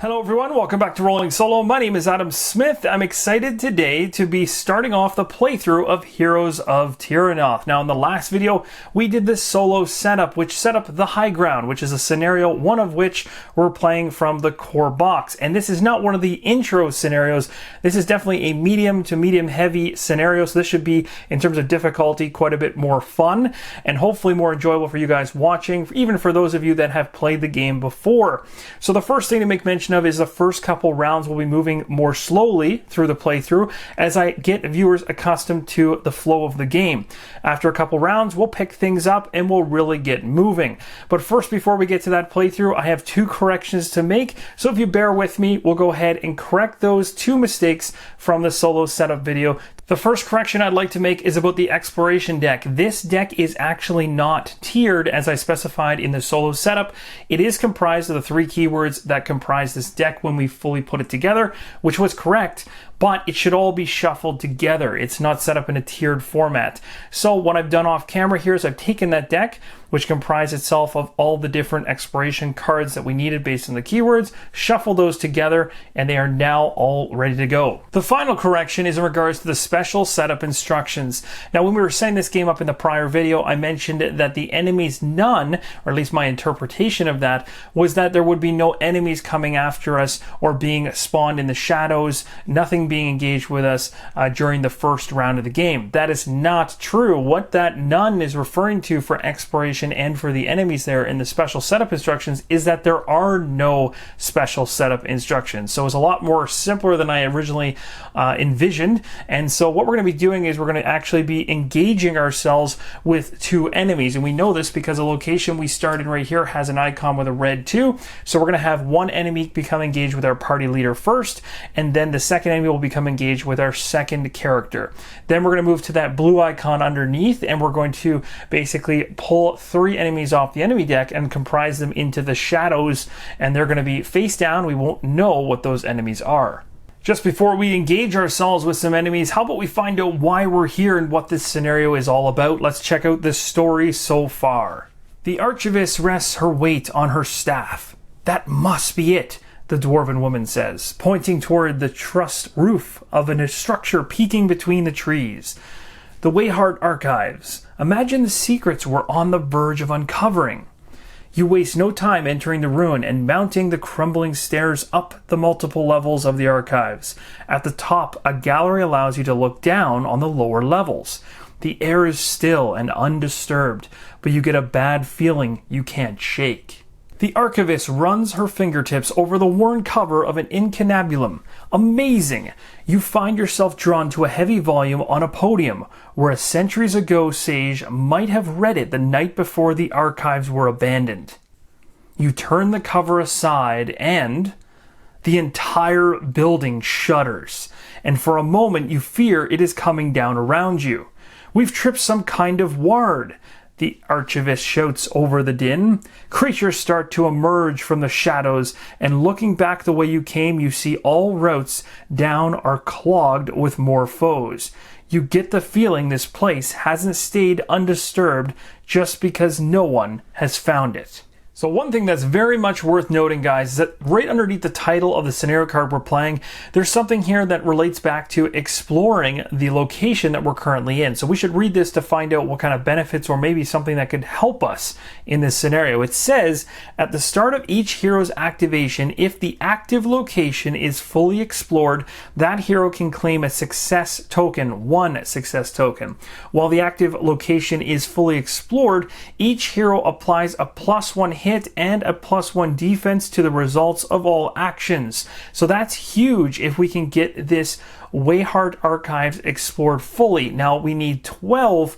Hello everyone, welcome back to Rolling Solo. My name is Adam Smith. I'm excited today to be starting off the playthrough of Heroes of Terrinoth. Now in the last video, we did this solo setup, which set up the high ground, which is a scenario, one of which we're playing from the core box. And this is not one of the intro scenarios. This is definitely a medium to medium heavy scenario. So this should be, in terms of difficulty, quite a bit more fun and hopefully more enjoyable for you guys watching, even for those of you that have played the game before. So the first thing to make mention of is the first couple rounds will be moving more slowly through the playthrough as I get viewers accustomed to the flow of the game. After a couple rounds, we'll pick things up and we'll really get moving. But first, before we get to that playthrough, I have two corrections to make. So if you bear with me, we'll go ahead and correct those two mistakes from the solo setup video. The first correction I'd like to make is about the exploration deck. This deck is actually not tiered as I specified in the solo setup. It is comprised of the three keywords that comprise this deck when we fully put it together, which was correct, but it should all be shuffled together. It's not set up in a tiered format. So what I've done off camera here is I've taken that deck, which comprised itself of all the different exploration cards that we needed based on the keywords, shuffle those together, and they are now all ready to go. The final correction is in regards to the special setup instructions. Now, when we were setting this game up in the prior video, I mentioned that the enemies none, or at least my interpretation of that, was that there would be no enemies coming after us or being spawned in the shadows, nothing being engaged with us during the first round of the game. That is not true. What that none is referring to for exploration and for the enemies there in the special setup instructions is that there are no special setup instructions. So it's a lot more simpler than I originally envisioned. And so what we're going to be doing is we're going to actually be engaging ourselves with two enemies. And we know this because the location we started right here has an icon with a red 2. So we're going to have one enemy become engaged with our party leader first, and then the second enemy will become engaged with our second character. Then we're going to move to that blue icon underneath, and we're going to basically pull three enemies off the enemy deck and comprise them into the shadows, and they're going to be face down. We won't know what those enemies are. Just before we engage ourselves with some enemies, how about we find out why we're here and what this scenario is all about? Let's check out the story so far. The archivist rests her weight on her staff. That must be it, the dwarven woman says, pointing toward the trussed roof of a structure peeking between the trees. The Wayhart Archives. Imagine the secrets we're on the verge of uncovering. You waste no time entering the ruin and mounting the crumbling stairs up the multiple levels of the archives. At the top, a gallery allows you to look down on the lower levels. The air is still and undisturbed, but you get a bad feeling you can't shake. The archivist runs her fingertips over the worn cover of an incunabulum. Amazing! You find yourself drawn to a heavy volume on a podium, where a centuries ago sage might have read it the night before the archives were abandoned. You turn the cover aside and the entire building shudders, and for a moment you fear it is coming down around you. We've tripped some kind of ward. The archivist shouts over the din. Creatures start to emerge from the shadows, and looking back the way you came, you see all routes down are clogged with more foes. You get the feeling this place hasn't stayed undisturbed just because no one has found it. So one thing that's very much worth noting, guys, is that right underneath the title of the scenario card we're playing, there's something here that relates back to exploring the location that we're currently in. So we should read this to find out what kind of benefits or maybe something that could help us in this scenario. It says, at the start of each hero's activation, if the active location is fully explored, that hero can claim a success token, one success token. While the active location is fully explored, each hero applies a +1 hit and a +1 defense to the results of all actions. So that's huge if we can get this Wayhart Archives explored fully. Now we need 12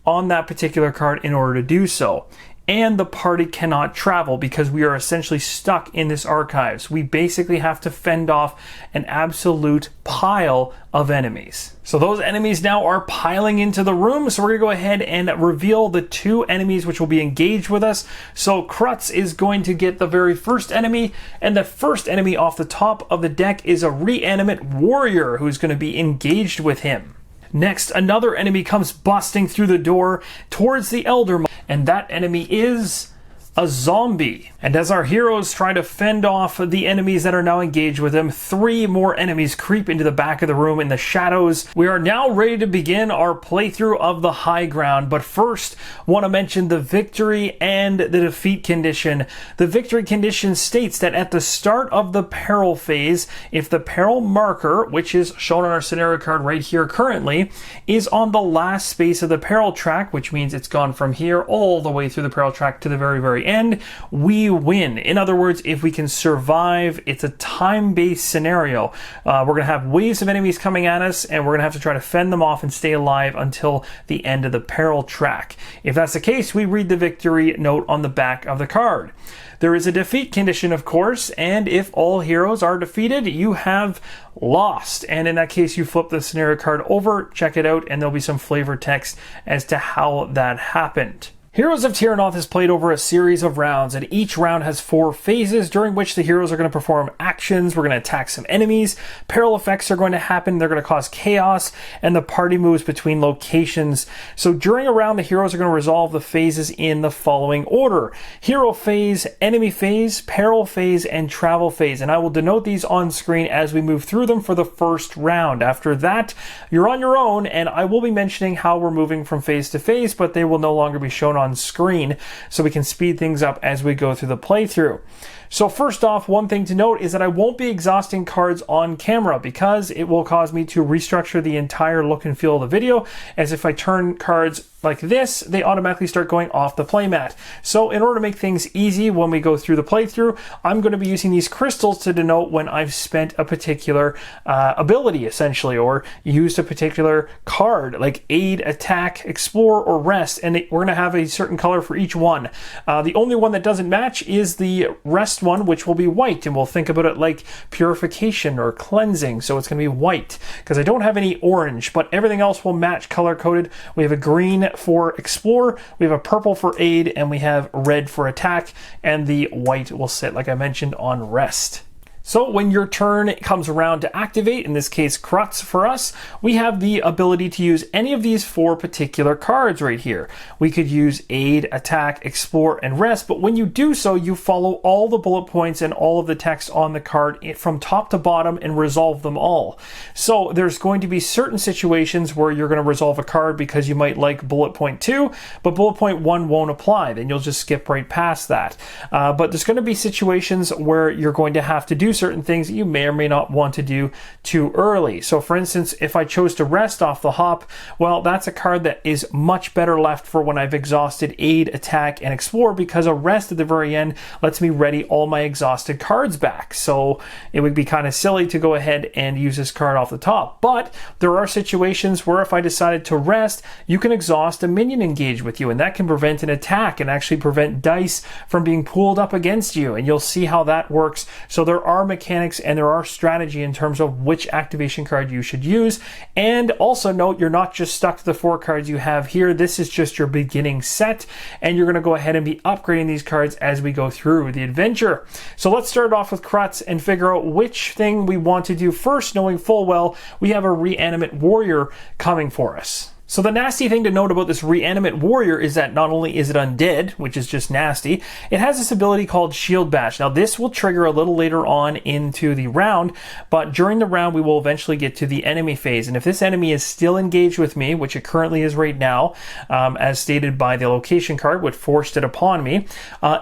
on that particular card in order to do so. And the party cannot travel because we are essentially stuck in this archives. We basically have to fend off an absolute pile of enemies. So those enemies now are piling into the room. So we're gonna go ahead and reveal the two enemies which will be engaged with us. So Krutz is going to get the very first enemy, and the first enemy off the top of the deck is a reanimate warrior who's gonna be engaged with him. Next, another enemy comes busting through the door towards the Elder, and that enemy is a zombie. And as our heroes try to fend off the enemies that are now engaged with them, 3 more enemies creep into the back of the room in the shadows. We are now ready to begin our playthrough of the high ground, but first want to mention the victory and the defeat condition. The victory condition states that at the start of the Peril phase, if the Peril marker, which is shown on our scenario card right here currently, is on the last space of the Peril track, which means it's gone from here all the way through the Peril track to the very end, we win. In other words, if we can survive, it's a time-based scenario. We're going to have waves of enemies coming at us, and we're going to have to try to fend them off and stay alive until the end of the Peril track. If that's the case, we read the victory note on the back of the card. There is a defeat condition, of course, and if all heroes are defeated, you have lost. And in that case, you flip the scenario card over, check it out, and there'll be some flavor text as to how that happened. Heroes of Terrinoth is played over a series of rounds, and each round has 4 phases during which the heroes are going to perform actions. We're going to attack some enemies. Peril effects are going to happen. They're going to cause chaos, and the party moves between locations. So during a round, the heroes are going to resolve the phases in the following order: hero phase, enemy phase, peril phase, and travel phase. And I will denote these on screen as we move through them for the first round. After that, you're on your own, and I will be mentioning how we're moving from phase to phase, but they will no longer be shown on screen, so we can speed things up as we go through the playthrough. So first off, one thing to note is that I won't be exhausting cards on camera because it will cause me to restructure the entire look and feel of the video, as if I turn cards like this, they automatically start going off the playmat. So in order to make things easy when we go through the playthrough, I'm going to be using these crystals to denote when I've spent a particular ability, essentially, or used a particular card, like aid, attack, explore, or rest, and we're going to have a certain color for each one. The only one that doesn't match is the rest one, which will be white, and we'll think about it like purification or cleansing, so it's going to be white, because I don't have any orange, but everything else will match color-coded. We have a green for explore, we have a purple for aid, and we have red for attack, and the white will sit, like I mentioned, on rest. So when your turn comes around to activate, in this case Crutz for us, we have the ability to use any of these 4 particular cards right here. We could use aid, attack, explore, and rest, but when you do so, you follow all the bullet points and all of the text on the card from top to bottom and resolve them all. So there's going to be certain situations where you're going to resolve a card because you might like bullet point 2, but bullet point 1 won't apply. Then you'll just skip right past that. But there's going to be situations where you're going to have to do certain things that you may or may not want to do too early. So for instance, if I chose to rest off the hop, well, that's a card that is much better left for when I've exhausted aid, attack, and explore, because a rest at the very end lets me ready all my exhausted cards back. So it would be kind of silly to go ahead and use this card off the top. But there are situations where if I decided to rest, you can exhaust a minion engaged with you, and that can prevent an attack and actually prevent dice from being pooled up against you, and you'll see how that works. So there are mechanics and there are strategy in terms of which activation card you should use. And also note, you're not just stuck to the 4 cards you have here. This is just your beginning set, and you're going to go ahead and be upgrading these cards as we go through the adventure. So let's start off with Crutz and figure out which thing we want to do first, knowing full well we have a reanimate warrior coming for us. So the nasty thing to note about this reanimate warrior is that not only is it undead, which is just nasty, it has this ability called Shield Bash. Now this will trigger a little later on into the round, but during the round we will eventually get to the enemy phase. And if this enemy is still engaged with me, which it currently is right now, as stated by the location card, which forced it upon me,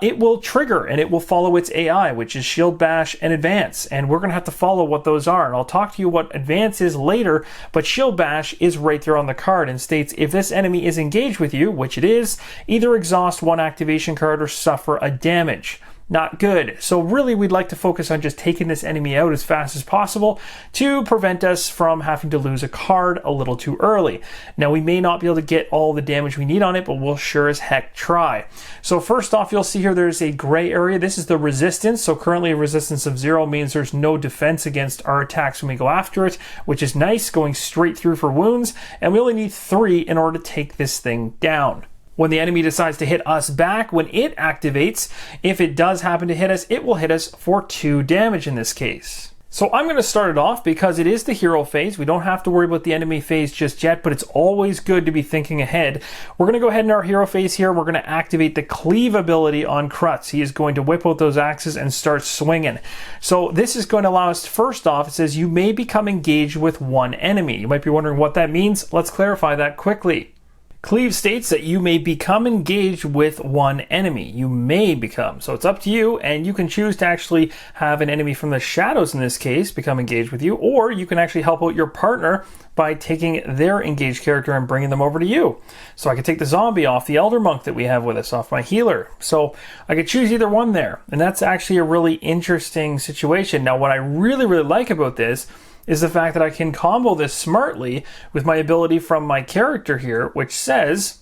it will trigger and it will follow its AI, which is Shield Bash and Advance. And we're going to have to follow what those are. And I'll talk to you what Advance is later, but Shield Bash is right there on the card and states if this enemy is engaged with you, which it is, either exhaust 1 activation card or suffer a damage. Not good. So really we'd like to focus on just taking this enemy out as fast as possible to prevent us from having to lose a card a little too early. Now we may not be able to get all the damage we need on it, but we'll sure as heck try. So first off, you'll see here there's a gray area. This is the resistance. So currently a resistance of 0 means there's no defense against our attacks when we go after it, which is nice, going straight through for wounds. And we only need 3 in order to take this thing down. When the enemy decides to hit us back, when it activates, if it does happen to hit us, it will hit us for 2 damage in this case. So I'm going to start it off because it is the hero phase. We don't have to worry about the enemy phase just yet, but it's always good to be thinking ahead. We're going to go ahead in our hero phase here. We're going to activate the cleave ability on Krutz. He is going to whip out those axes and start swinging. So this is going to allow us, first off, it says you may become engaged with one enemy. You might be wondering what that means. Let's clarify that quickly. Cleave states that you may become engaged with one enemy. You may become. So it's up to you, and you can choose to actually have an enemy from the shadows, in this case, become engaged with you, or you can actually help out your partner by taking their engaged character and bringing them over to you. So I could take the zombie off the elder monk that we have with us, off my healer. So I could choose either one there, and that's actually a really interesting situation. Now, what I really like about this is the fact that I can combo this smartly with my ability from my character here, which says,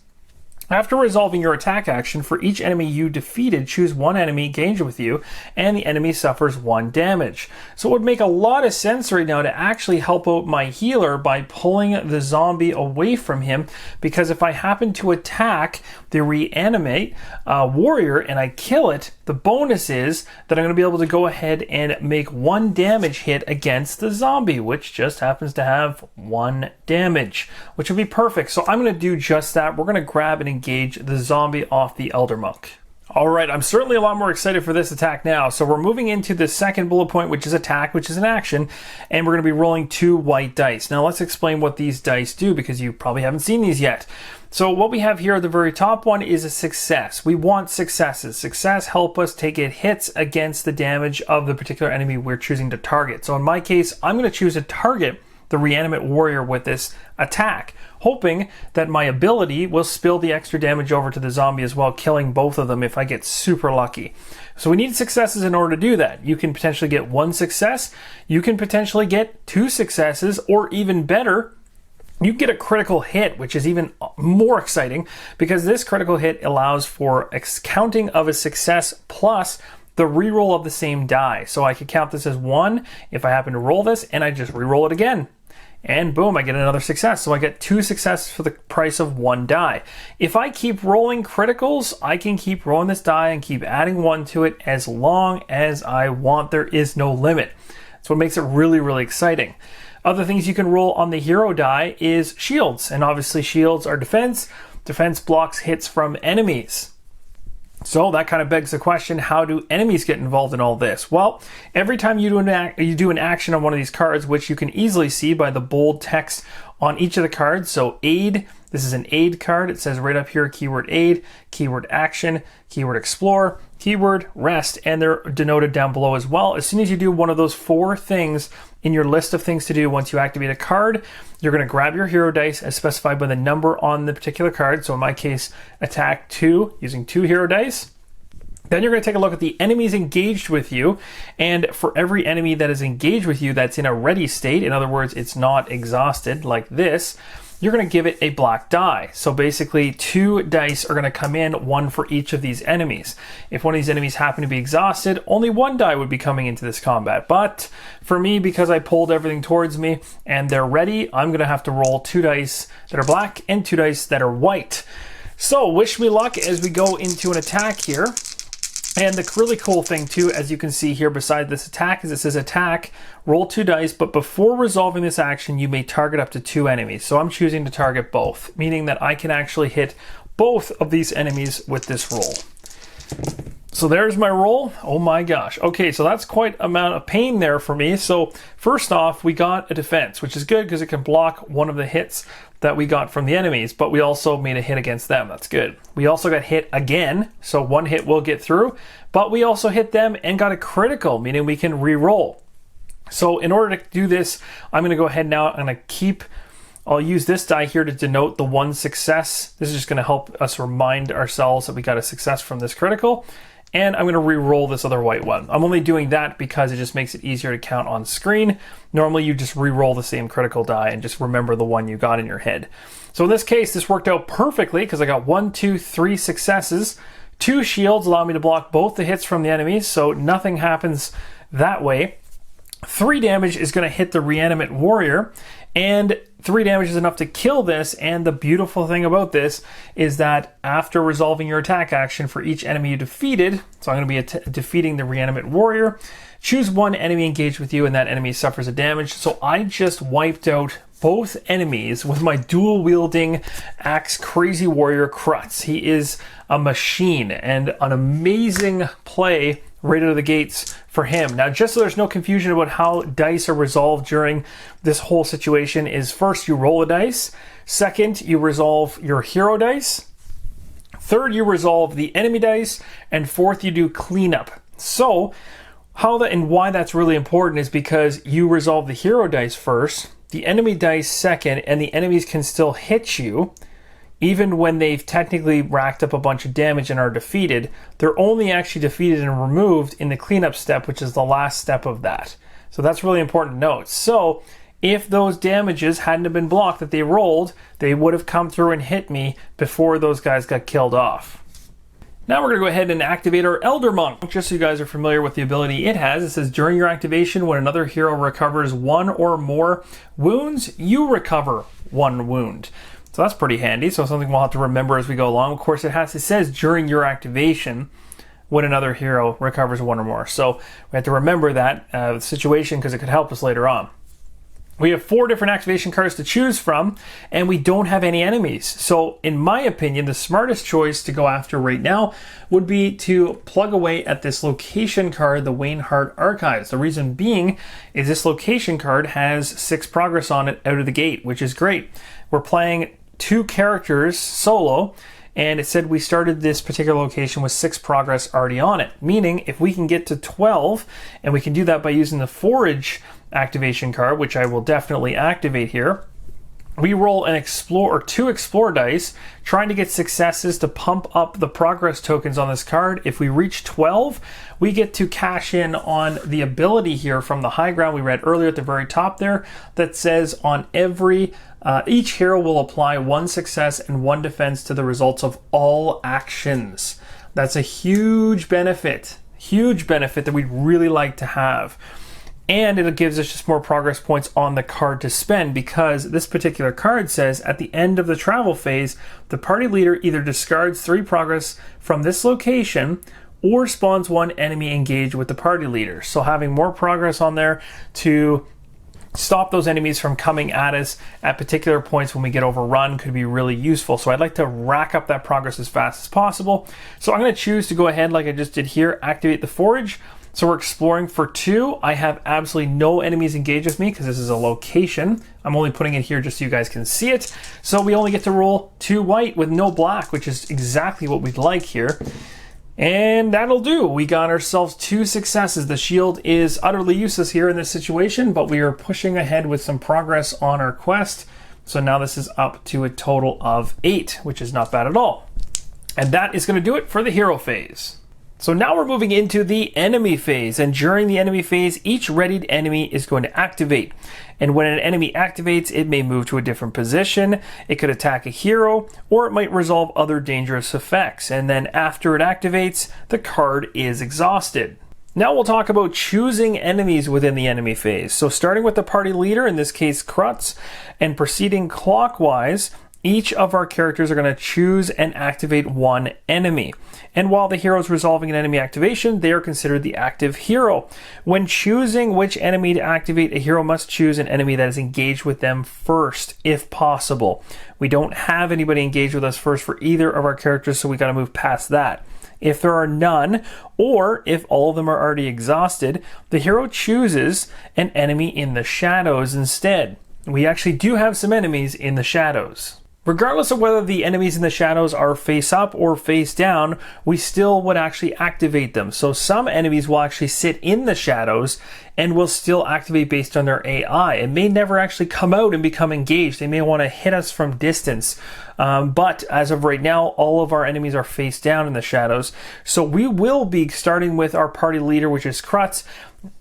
after resolving your attack action, for each enemy you defeated, choose one enemy engaged with you, and the enemy suffers 1 damage. So it would make a lot of sense right now to actually help out my healer by pulling the zombie away from him, because if I happen to attack the reanimate warrior and I kill it, the bonus is that I'm going to be able to go ahead and make 1 damage hit against the zombie, which just happens to have 1 damage, which would be perfect. So I'm going to do just that. We're going to grab and engage the zombie off the elder monk. All right, I'm certainly a lot more excited for this attack now. So we're moving into the second bullet point, which is attack, which is an action, and we're going to be rolling 2 white dice. Now let's explain what these dice do, because you probably haven't seen these yet. So what we have here at the very top one is a success. We want successes. Success help us take it hits against the damage of the particular enemy we're choosing to target. So in my case, I'm going to choose to target the reanimate warrior with this attack, hoping that my ability will spill the extra damage over to the zombie as well, killing both of them if I get super lucky. So we need successes in order to do that. You can potentially get 1 success, you can potentially get 2 successes, or even better, you get a critical hit, which is even more exciting, because this critical hit allows for counting of a success plus the reroll of the same die. So I could count this as 1 if I happen to roll this, and I just reroll it again. And boom, I get another success. So I get 2 successes for the price of 1 die. If I keep rolling criticals, I can keep rolling this die and keep adding 1 to it as long as I want. There is no limit. That's what makes it really exciting. Other things you can roll on the hero die is shields. And obviously shields are defense. Defense blocks hits from enemies. So that kind of begs the question, how do enemies get involved in all this? Well, every time you do an action on one of these cards, which you can easily see by the bold text on each of the cards. So aid, this is an aid card. It says right up here, keyword aid, keyword action, keyword explore, keyword rest, and they're denoted down below as well. As soon as you do one of those 4 things in your list of things to do once you activate a card, you're going to grab your hero dice as specified by the number on the particular card. So in my case, attack 2 using 2 hero dice. Then you're going to take a look at the enemies engaged with you, and for every enemy that is engaged with you that's in a ready state, in other words, it's not exhausted like this, you're going to give it a black die. So basically 2 dice are going to come in, 1 for each of these enemies. If one of these enemies happen to be exhausted, only 1 die would be coming into this combat. But for me, because I pulled everything towards me and they're ready, I'm going to have to roll 2 dice that are black and 2 dice that are white. So wish me luck as we go into an attack here. And the really cool thing too, as you can see here beside this attack, is it says attack, roll 2 dice, but before resolving this action, you may target up to 2 enemies. So I'm choosing to target both, meaning that I can actually hit both of these enemies with this roll. So there's my roll. Oh my gosh. Okay, so that's quite an amount of pain there for me. So first off, we got a defense, which is good because it can block one of the hits that we got from the enemies, but we also made a hit against them. That's good. We also got hit again, so 1 hit will get through, but we also hit them and got a critical, meaning we can re-roll. So in order to do this, I'm going to go ahead now and I'll use this die here to denote the 1 success. This is just going to help us remind ourselves that we got a success from this critical. And I'm going to re-roll this other white one. I'm only doing that because it just makes it easier to count on screen. Normally you just re-roll the same critical die and just remember the one you got in your head. So in this case, this worked out perfectly because I got 1, 2, 3 successes. 2 shields allow me to block both the hits from the enemies, so nothing happens that way. 3 damage is going to hit the reanimate warrior, and 3 damage is enough to kill this. And the beautiful thing about this is that after resolving your attack action for each enemy you defeated, so I'm going to be defeating the reanimate warrior, choose one enemy engaged with you and that enemy suffers a damage. So I just wiped out both enemies with my dual wielding axe crazy warrior Krutz. He is a machine and an amazing play right out of the gates for him. Now, just so there's no confusion about how dice are resolved during this whole situation, is first you roll a dice, second you resolve your hero dice, third you resolve the enemy dice, and fourth you do cleanup. So how that and why that's really important is because you resolve the hero dice first, the enemy dice second, and the enemies can still hit you even when they've technically racked up a bunch of damage and are defeated. They're only actually defeated and removed in the cleanup step, which is the last step of that. So that's really important to note. So if those damages hadn't have been blocked that they rolled, they would have come through and hit me before those guys got killed off. Now we're going to go ahead and activate our Elder Monk. Just so you guys are familiar with the ability it has, it says during your activation, when another hero recovers one or more wounds, you recover one wound. So that's pretty handy. So something we'll have to remember as we go along. Of course, it says during your activation when another hero recovers one or more. So we have to remember that situation because it could help us later on. We have 4 different activation cards to choose from, and we don't have any enemies. So in my opinion, the smartest choice to go after right now would be to plug away at this location card, the Wainhart Archives. The reason being is this location card has 6 progress on it out of the gate, which is great. We're playing 2 characters solo, and it said we started this particular location with 6 progress already on it, meaning if we can get to 12, and we can do that by using the Forage activation card, which I will definitely activate here, we roll an explore or 2 explore dice, trying to get successes to pump up the progress tokens on this card. If we reach 12, we get to cash in on the ability here from the high ground we read earlier at the very top there that says on every each hero will apply 1 success and 1 defense to the results of all actions. That's a huge benefit that we'd really like to have. And it gives us just more progress points on the card to spend, because this particular card says at the end of the travel phase, the party leader either discards 3 progress from this location or spawns 1 enemy engaged with the party leader. So having more progress on there to stop those enemies from coming at us at particular points when we get overrun could be really useful. So I'd like to rack up that progress as fast as possible. So I'm going to choose to go ahead like I just did here, activate the Forage. So we're exploring for 2. I have absolutely no enemies engaged with me because this is a location. I'm only putting it here just so you guys can see it. So we only get to roll 2 white with no black, which is exactly what we'd like here. And that'll do. We got ourselves 2 successes. The shield is utterly useless here in this situation, but we are pushing ahead with some progress on our quest. So now this is up to a total of 8, which is not bad at all. And that is going to do it for the hero phase. So now we're moving into the enemy phase, and during the enemy phase, each readied enemy is going to activate. And when an enemy activates, it may move to a different position, it could attack a hero, or it might resolve other dangerous effects. And then after it activates, the card is exhausted. Now we'll talk about choosing enemies within the enemy phase. So starting with the party leader, in this case Krutz, and proceeding clockwise, each of our characters are going to choose and activate 1 enemy. And while the hero is resolving an enemy activation, they are considered the active hero. When choosing which enemy to activate, a hero must choose an enemy that is engaged with them first, if possible. We don't have anybody engaged with us first for either of our characters, so we got to move past that. If there are none, or if all of them are already exhausted, the hero chooses an enemy in the shadows instead. We actually do have some enemies in the shadows. Regardless of whether the enemies in the shadows are face up or face down, we still would actually activate them. So some enemies will actually sit in the shadows and will still activate based on their AI. It may never actually come out and become engaged. They may want to hit us from distance. But as of right now, all of our enemies are face down in the shadows. So we will be starting with our party leader, which is Krutz,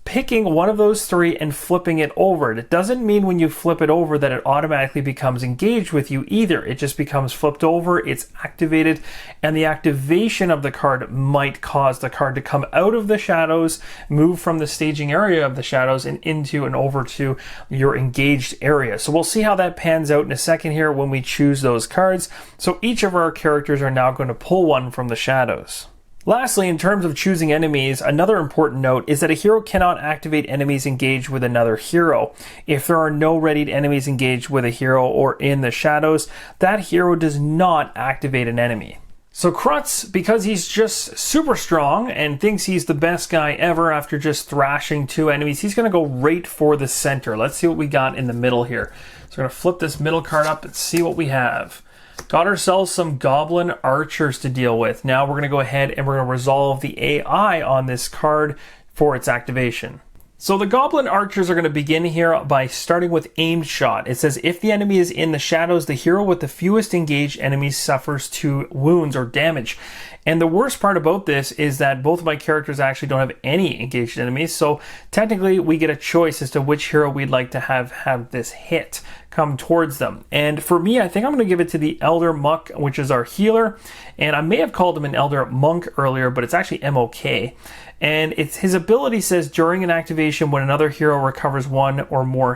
picking one of those 3 and flipping it over. It doesn't mean when you flip it over that it automatically becomes engaged with you either. It just becomes flipped over, it's activated, and the activation of the card might cause the card to come out of the shadows, move from the staging area of the shadows and into and over to your engaged area. So we'll see how that pans out in a second here when we choose those cards. So each of our characters are now going to pull 1 from the shadows. Lastly, in terms of choosing enemies, another important note is that a hero cannot activate enemies engaged with another hero. If there are no readied enemies engaged with a hero or in the shadows, that hero does not activate an enemy. So Krutz, because he's just super strong and thinks he's the best guy ever after just thrashing 2 enemies, he's going to go right for the center. Let's see what we got in the middle here. So we're going to flip this middle card up and see what we have. Got ourselves some goblin archers to deal with. Now we're going to go ahead and we're going to resolve the AI on this card for its activation. So the goblin archers are going to begin here by starting with aimed shot. It says if the enemy is in the shadows, the hero with the fewest engaged enemies suffers 2 wounds or damage. And the worst part about this is that both of my characters actually don't have any engaged enemies, so technically we get a choice as to which hero we'd like to have this hit come towards them. And for me, I think I'm going to give it to the Elder Muck, which is our healer. And I may have called him an Elder Monk earlier, but it's actually MOK. And his ability says during an activation, when another hero recovers 1 or more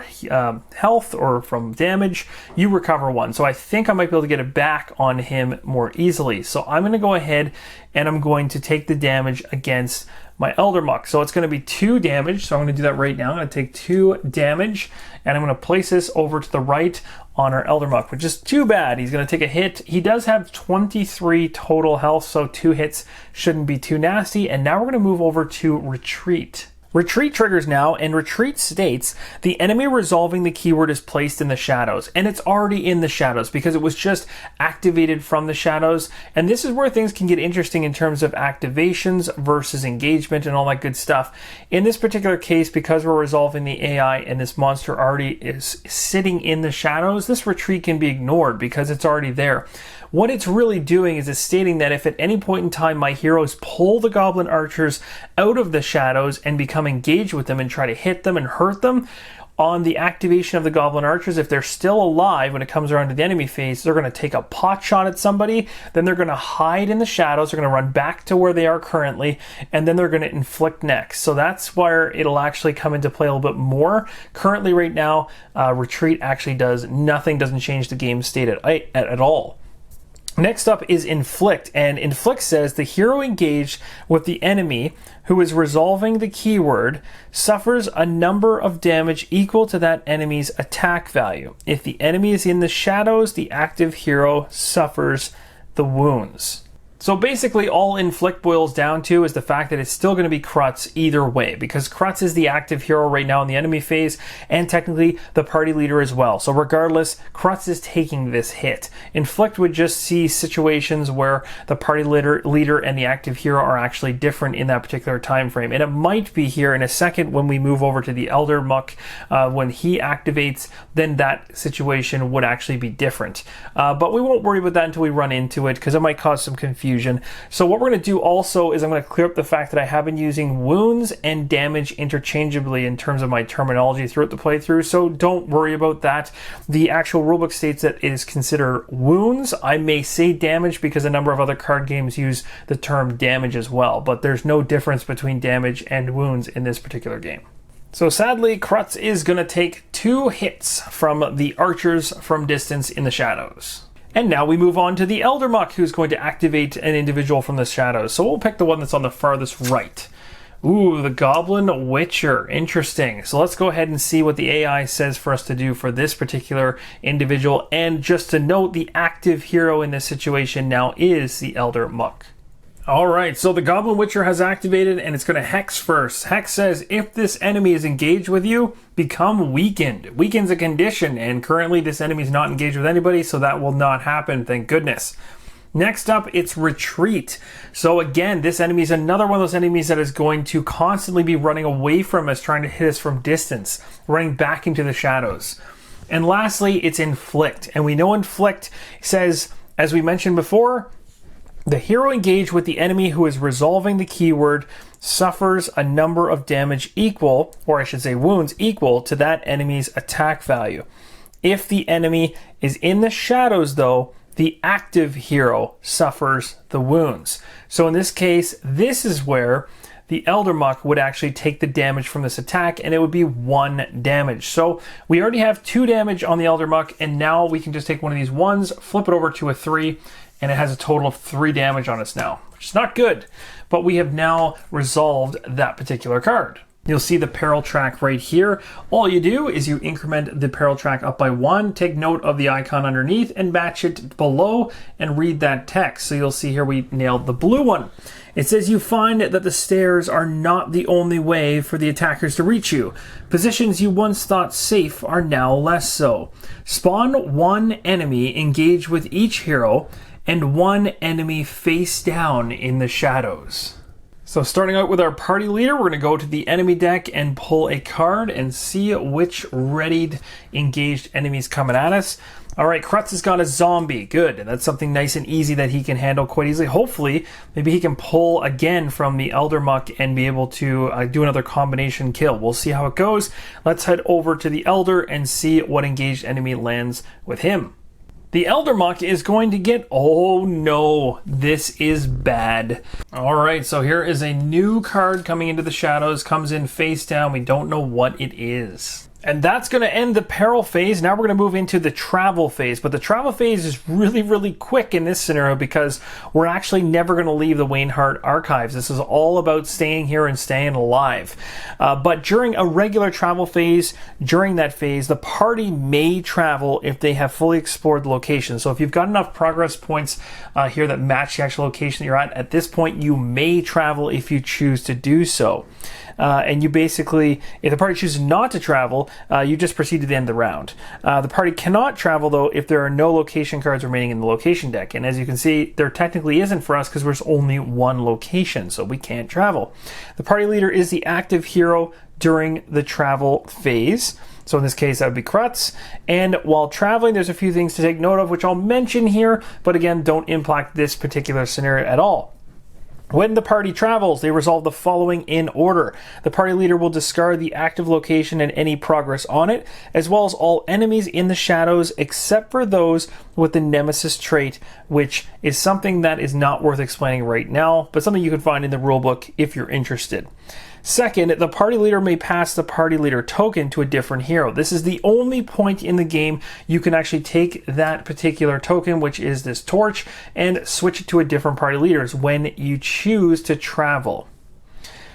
health or from damage, you recover 1. So I think I might be able to get it back on him more easily. So I'm going to go ahead and I'm going to take the damage against my Elder Muck. So it's going to be 2 damage. So I'm going to do that right now. I'm going to take 2 damage and I'm going to place this over to the right on our Elder Muck, which is too bad. He's going to take a hit. He does have 23 total health, so 2 hits shouldn't be too nasty. And now we're going to move over to retreat. Retreat triggers now, and retreat states the enemy resolving the keyword is placed in the shadows, and it's already in the shadows because it was just activated from the shadows. And this is where things can get interesting in terms of activations versus engagement and all that good stuff. In this particular case, because we're resolving the AI and this monster already is sitting in the shadows, this retreat can be ignored because it's already there. What it's really doing is it's stating that if at any point in time my heroes pull the goblin archers out of the shadows and become engaged with them and try to hit them and hurt them, on the activation of the goblin archers, if they're still alive when it comes around to the enemy phase, they're going to take a pot shot at somebody, then they're going to hide in the shadows, they're going to run back to where they are currently, and then they're going to inflict next. So that's where it'll actually come into play a little bit more. Currently right now, retreat actually does nothing, doesn't change the game state at all. Next up is inflict, and inflict says the hero engaged with the enemy who is resolving the keyword suffers a number of damage equal to that enemy's attack value. If the enemy is in the shadows, the active hero suffers the wounds. So basically all inflict boils down to is the fact that it's still going to be Krutz either way, because Krutz is the active hero right now in the enemy phase and technically the party leader as well. So regardless, Krutz is taking this hit. Inflict would just see situations where the party leader and the active hero are actually different in that particular time frame. And it might be here in a second when we move over to the Elder Muck. When he activates, then that situation would actually be different. But we won't worry about that until we run into it, because it might cause some confusion. So what we're going to do also is I'm going to clear up the fact that I have been using wounds and damage interchangeably in terms of my terminology throughout the playthrough, so don't worry about that. The actual rulebook states that it is considered wounds. I may say damage because a number of other card games use the term damage as well, but there's no difference between damage and wounds in this particular game. So sadly, Krutz is going to take 2 hits from the archers from distance in the shadows. And now we move on to the Elder Muck, who's going to activate an individual from the shadows. So we'll pick the one that's on the farthest right. Ooh, the Goblin Witcher. Interesting. So let's go ahead and see what the AI says for us to do for this particular individual. And just to note, the active hero in this situation now is the Elder Muck. Alright, so the Goblin Witcher has activated and it's going to Hex first. Hex says if this enemy is engaged with you, become weakened. Weaken's a condition, and currently this enemy is not engaged with anybody, so that will not happen, thank goodness. Next up, it's retreat. So again, this enemy is another one of those enemies that is going to constantly be running away from us, trying to hit us from distance, running back into the shadows. And lastly, it's inflict. And we know inflict says, as we mentioned before, the hero engaged with the enemy who is resolving the keyword suffers a number of damage equal, or I should say wounds equal, to that enemy's attack value. If the enemy is in the shadows though, the active hero suffers the wounds. So in this case, this is where the Eldermuck would actually take the damage from this attack, and it would be 1 damage. So we already have 2 damage on the Eldermuck, and now we can just take one of these 1s, flip it over to a 3, and it has a total of 3 damage on us now, which is not good. But we have now resolved that particular card. You'll see the Peril track right here. All you do is you increment the Peril track up by 1, take note of the icon underneath and match it below and read that text. So you'll see here we nailed the blue one. It says you find that the stairs are not the only way for the attackers to reach you. Positions you once thought safe are now less so. Spawn 1 enemy, engage with each hero, and 1 enemy face down in the shadows. So starting out with our party leader, we're going to go to the enemy deck and pull a card and see which readied engaged enemies coming at us. All right, Krutz has got a zombie. Good. That's something nice and easy that he can handle quite easily. Hopefully, maybe he can pull again from the Eldermuck and be able to do another combination kill. We'll see how it goes. Let's head over to the Elder and see what engaged enemy lands with him. The Eldermuck is going to get, oh no, this is bad. All right, so here is a new card coming into the shadows, comes in face down. We don't know what it is. And that's going to end the Peril phase. Now we're going to move into the travel phase. But the travel phase is really, really quick in this scenario because we're actually never going to leave the Wainhart archives. This is all about staying here and staying alive. But during a regular travel phase, during that phase, the party may travel if they have fully explored the location. So if you've got enough progress points here that match the actual location that you're at this point, you may travel if you choose to do so. And you basically, if the party chooses not to travel, you just proceed to the end of the round. The party cannot travel, though, if there are no location cards remaining in the location deck. And as you can see, there technically isn't for us because there's only 1 location, so we can't travel. The party leader is the active hero during the travel phase. So in this case, that would be Krutz. And while traveling, there's a few things to take note of, which I'll mention here, but again, don't impact this particular scenario at all. When the party travels, they resolve the following in order. The party leader will discard the active location and any progress on it, as well as all enemies in the shadows except for those with the Nemesis trait, which is something that is not worth explaining right now, but something you can find in the rulebook if you're interested. Second, the party leader may pass the party leader token to a different hero. This is the only point in the game you can actually take that particular token, which is this torch, and switch it to a different party leader when you choose to travel.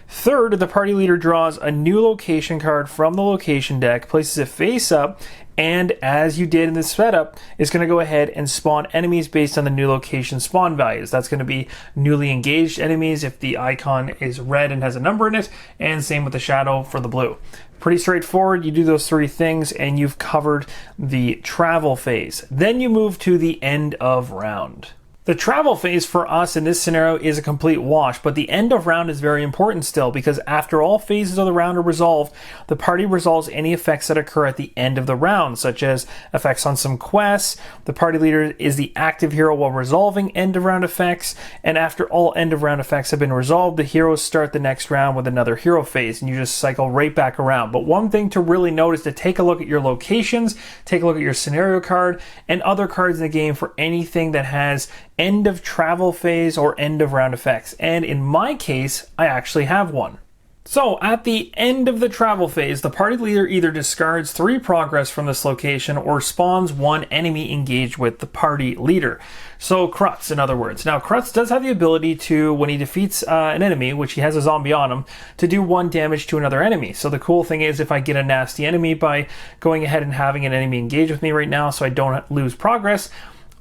Third, the party leader draws a new location card from the location deck, places it face up, and as you did in this setup, is going to go ahead and spawn enemies based on the new location spawn values. That's going to be newly engaged enemies if the icon is red and has a number in it, and same with the shadow for the blue. Pretty straightforward. You do those 3 things and you've covered the travel phase. Then you move to the end of round. The travel phase for us in this scenario is a complete wash, but the end of round is very important still because after all phases of the round are resolved, the party resolves any effects that occur at the end of the round, such as effects on some quests. The party leader is the active hero while resolving end of round effects, and after all end of round effects have been resolved, the heroes start the next round with another hero phase, and you just cycle right back around. But one thing to really note is to take a look at your locations, take a look at your scenario card, and other cards in the game for anything that has end of travel phase or end of round effects. And in my case, I actually have one. So at the end of the travel phase, the party leader either discards 3 progress from this location or spawns 1 enemy engaged with the party leader. So Krutz, in other words. Now Krutz does have the ability to, when he defeats an enemy, which he has a zombie on him, to do 1 damage to another enemy. So the cool thing is if I get a nasty enemy by going ahead and having an enemy engage with me right now so I don't lose progress,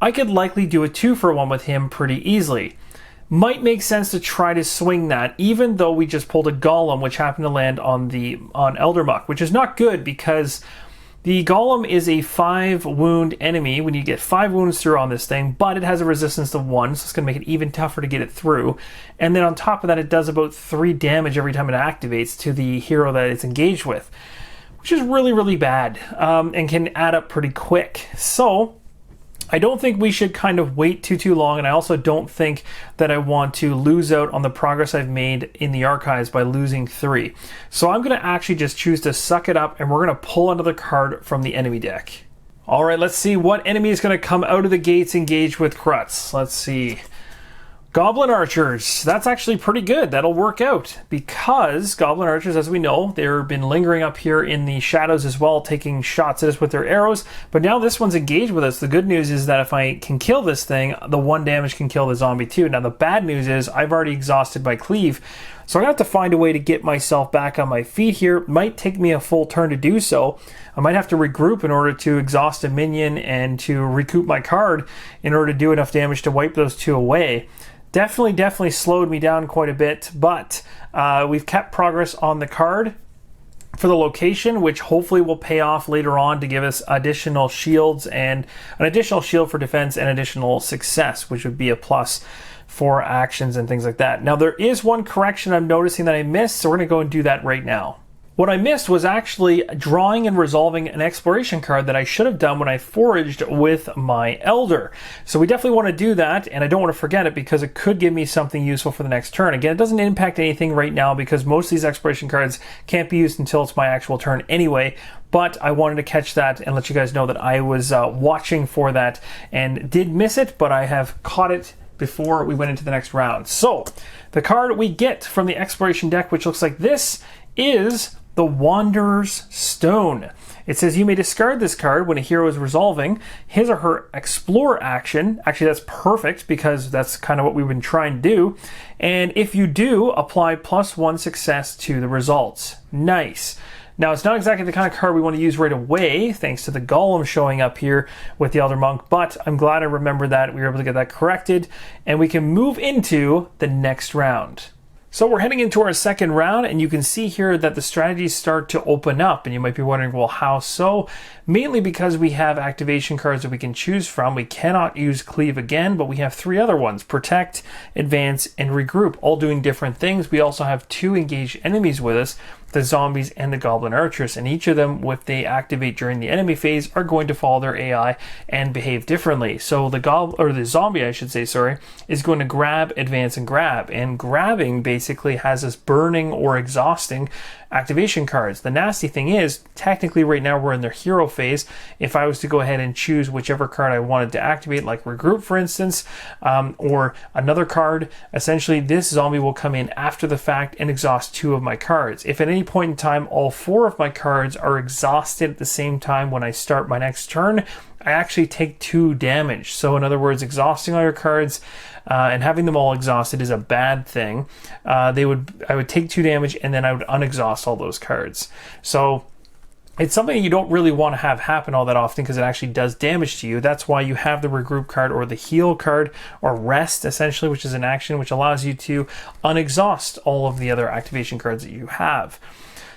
I could likely do a 2-for-1 with him pretty easily. Might make sense to try to swing that, even though we just pulled a Golem, which happened to land on Eldermuck, which is not good because the Golem is a 5-wound enemy when you get 5 wounds through on this thing, but it has a resistance to 1, so it's going to make it even tougher to get it through. And then on top of that, it does about 3 damage every time it activates to the hero that it's engaged with, which is really, really bad and can add up pretty quick. So I don't think we should kind of wait too long, and I also don't think that I want to lose out on the progress I've made in the archives by losing 3. So I'm going to actually just choose to suck it up, and we're going to pull another card from the enemy deck. All right, let's see what enemy is going to come out of the gates engaged with Krutz. Let's see. Goblin Archers, that's actually pretty good. That'll work out because Goblin Archers, as we know, they've been lingering up here in the shadows as well, taking shots at us with their arrows, but now this one's engaged with us. The good news is that if I can kill this thing, the 1 damage can kill the zombie too. Now the bad news is I've already exhausted my cleave, so I'm going to have to find a way to get myself back on my feet here. It might take me a full turn to do so. I might have to regroup in order to exhaust a minion and to recoup my card in order to do enough damage to wipe those 2 away. Definitely slowed me down quite a bit, but we've kept progress on the card for the location, which hopefully will pay off later on to give us additional shields and an additional shield for defense and additional success, which would be a plus for actions and things like that. Now there is one correction I'm noticing that I missed, so we're going to go and do that right now. What I missed was actually drawing and resolving an exploration card that I should have done when I foraged with my Elder. So we definitely want to do that, and I don't want to forget it because it could give me something useful for the next turn. Again, it doesn't impact anything right now because most of these exploration cards can't be used until it's my actual turn anyway, but I wanted to catch that and let you guys know that I was watching for that and did miss it, but I have caught it before we went into the next round. So the card we get from the exploration deck, which looks like this, is the Wanderer's Stone. It says you may discard this card when a hero is resolving his or her explore action. Actually, that's perfect because that's kind of what we've been trying to do. And if you do, apply +1 success to the results. Nice. Now, it's not exactly the kind of card we want to use right away, thanks to the Golem showing up here with the Elder Monk, but I'm glad I remembered that. We were able to get that corrected, and we can move into the next round. So we're heading into our second round, and you can see here that the strategies start to open up, and you might be wondering, well, how so? Mainly because we have activation cards that we can choose from. We cannot use Cleave again, but we have 3 other ones: Protect, Advance, and Regroup, all doing different things. We also have 2 engaged enemies with us, the zombies and the Goblin Archers, and each of them, if they activate during the enemy phase, are going to follow their AI and behave differently. So the zombie, I should say, is going to grab, advance, and grab. And grabbing basically has us burning or exhausting activation cards. The nasty thing is, technically right now we're in their hero phase. If I was to go ahead and choose whichever card I wanted to activate, like Regroup for instance, or another card, essentially this zombie will come in after the fact and exhaust 2 of my cards. If at any point in time all 4 of my cards are exhausted at the same time when I start my next turn, I actually take 2 damage. So in other words, exhausting all your cards and having them all exhausted is a bad thing. I would take 2 damage and then I would unexhaust all those cards. So it's something you don't really want to have happen all that often because it actually does damage to you. That's why you have the Regroup card or the Heal card, or Rest essentially, which is an action which allows you to unexhaust all of the other activation cards that you have.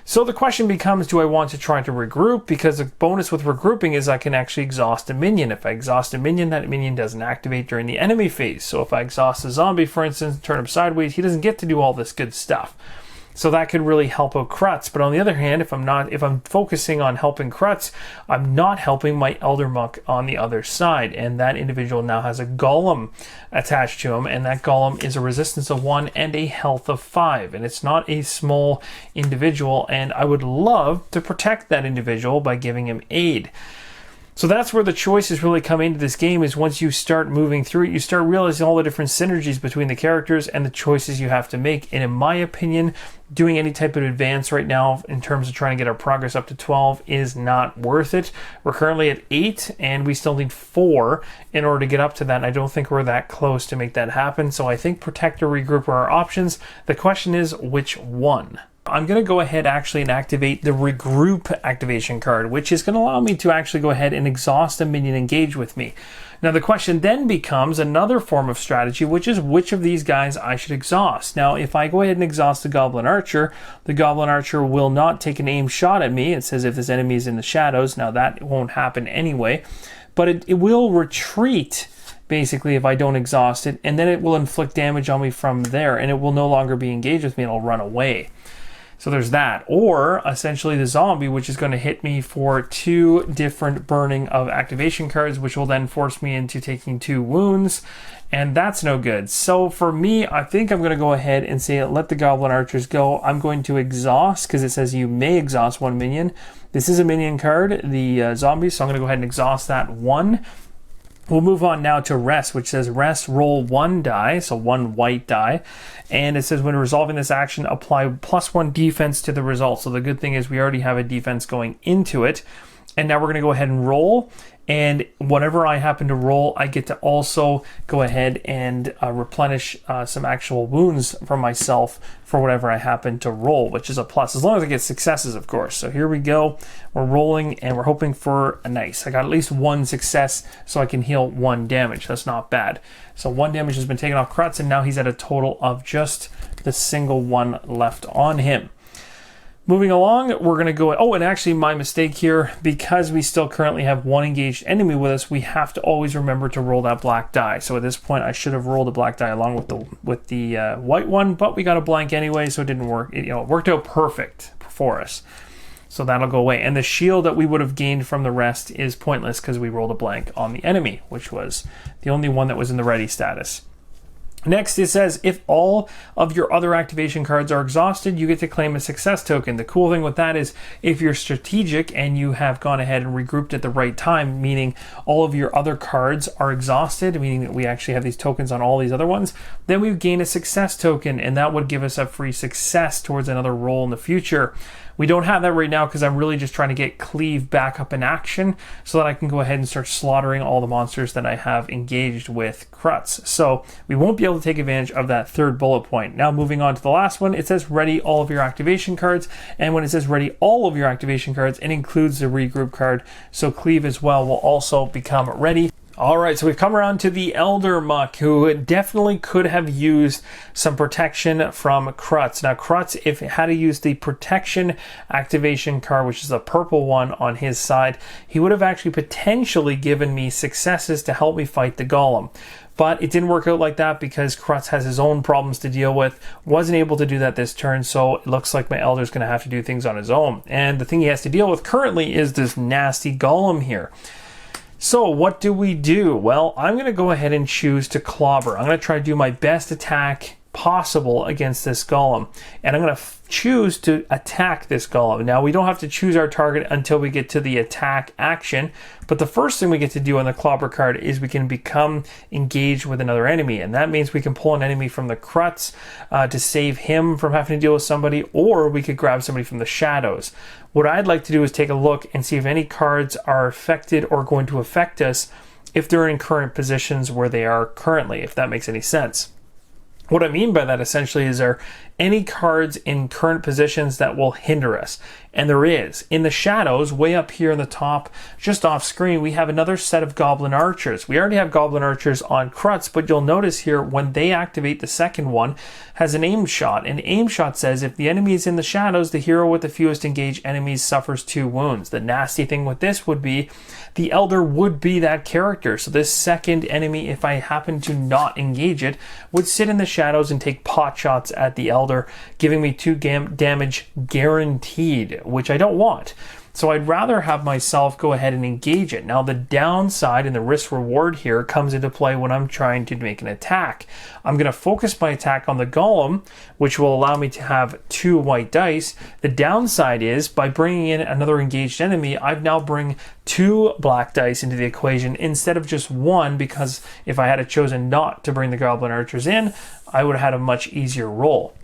So the question becomes, do I want to try to regroup? Because the bonus with regrouping is I can actually exhaust a minion. If I exhaust a minion, that minion doesn't activate during the enemy phase. So if I exhaust a zombie, for instance, turn him sideways, he doesn't get to do all this good stuff. So that could really help out Krutz. But on the other hand, if I'm focusing on helping Krutz, I'm not helping my Elder Monk on the other side. And that individual now has a Golem attached to him. And that Golem is a resistance of 1 and a health of 5. And it's not a small individual. And I would love to protect that individual by giving him aid. So that's where the choices really come into this game, is once you start moving through it, you start realizing all the different synergies between the characters and the choices you have to make. And in my opinion, doing any type of advance right now in terms of trying to get our progress up to 12 is not worth it. We're currently at 8 and we still need 4 in order to get up to that. And I don't think we're that close to make that happen. So I think Protect or Regroup are our options. The question is, which one? I'm going to go ahead actually and activate the Regroup activation card, which is going to allow me to actually go ahead and exhaust a minion engaged with me. Now the question then becomes another form of strategy, which is which of these guys I should exhaust. Now if I go ahead and exhaust the Goblin Archer will not take an aim shot at me. It says if this enemy is in the shadows. Now that won't happen anyway, but it will retreat basically if I don't exhaust it, and then it will inflict damage on me from there, and it will no longer be engaged with me and it'll run away. So there's that. Or essentially the zombie, which is going to hit me for 2 different burning of activation cards, which will then force me into taking 2 wounds, and that's no good. So for me, I think I'm going to go ahead and say let the Goblin Archers go. I'm going to exhaust, because it says you may exhaust 1 minion. This is a minion card, the zombie, so I'm going to go ahead and exhaust that 1. We'll move on now to rest, which says rest, roll 1 die, so 1 white die. And it says when resolving this action, apply +1 defense to the result. So the good thing is we already have a defense going into it. And now we're going to go ahead and roll. And whatever I happen to roll, I get to also go ahead and replenish some actual wounds for myself for whatever I happen to roll, which is a plus, as long as I get successes, of course. So here we go. We're rolling, and we're hoping for a nice. I got at least 1 success, so I can heal 1 damage. That's not bad. So 1 damage has been taken off Krutz, and now he's at a total of just the single 1 left on him. Moving along, we're going to go... Oh, and actually my mistake here, because we still currently have 1 engaged enemy with us, we have to always remember to roll that black die. So at this point, I should have rolled a black die along with the white one, but we got a blank anyway, so it didn't work. It worked out perfect for us. So that'll go away. And the shield that we would have gained from the rest is pointless because we rolled a blank on the enemy, which was the only one that was in the ready status. Next, it says, if all of your other activation cards are exhausted, you get to claim a success token. The cool thing with that is if you're strategic and you have gone ahead and regrouped at the right time, meaning all of your other cards are exhausted, meaning that we actually have these tokens on all these other ones, then we gain a success token, and that would give us a free success towards another roll in the future. We don't have that right now because I'm really just trying to get Cleave back up in action so that I can go ahead and start slaughtering all the monsters that I have engaged with Krutz. So we won't be able to take advantage of that 3rd bullet point. Now moving on to the last one, it says ready all of your activation cards. And when it says ready all of your activation cards, it includes the regroup card. So Cleave as well will also become ready. All right, so we've come around to the Elder Muck, who definitely could have used some protection from Krutz. Now, Krutz, if it had to use the protection activation card, which is the purple one on his side, he would have actually potentially given me successes to help me fight the Golem. But it didn't work out like that because Krutz has his own problems to deal with. Wasn't able to do that this turn, so it looks like my Elder's going to have to do things on his own. And the thing he has to deal with currently is this nasty Golem here. So what do we do? Well, I'm going to go ahead and choose to clobber. I'm going to try to do my best attack possible against this Golem. And I'm going to choose to attack this Golem. Now, we don't have to choose our target until we get to the attack action. But the first thing we get to do on the clobber card is we can become engaged with another enemy. And that means we can pull an enemy from the Krutz to save him from having to deal with somebody, or we could grab somebody from the shadows. What I'd like to do is take a look and see if any cards are affected or going to affect us if they're in current positions where they are currently, if that makes any sense. What I mean by that essentially is there any cards in current positions that will hinder us? And there is. In the shadows, way up here in the top, just off screen, we have another set of Goblin Archers. We already have Goblin Archers on Krutz, but you'll notice here when they activate, the second one has an aim shot. And aim shot says if the enemy is in the shadows, the hero with the fewest engaged enemies suffers 2 wounds. The nasty thing with this would be the Elder would be that character. So this second enemy, if I happen to not engage it, would sit in the shadows and take pot shots at the Elder, giving me 2 damage guaranteed, which I don't want. So I'd rather have myself go ahead and engage it. Now the downside and the risk reward here comes into play when I'm trying to make an attack. I'm going to focus my attack on the Golem, which will allow me to have 2 white dice. The downside is by bringing in another engaged enemy, I've now bring 2 black dice into the equation instead of just 1, because if I had chosen not to bring the Goblin Archers in, I would have had a much easier roll.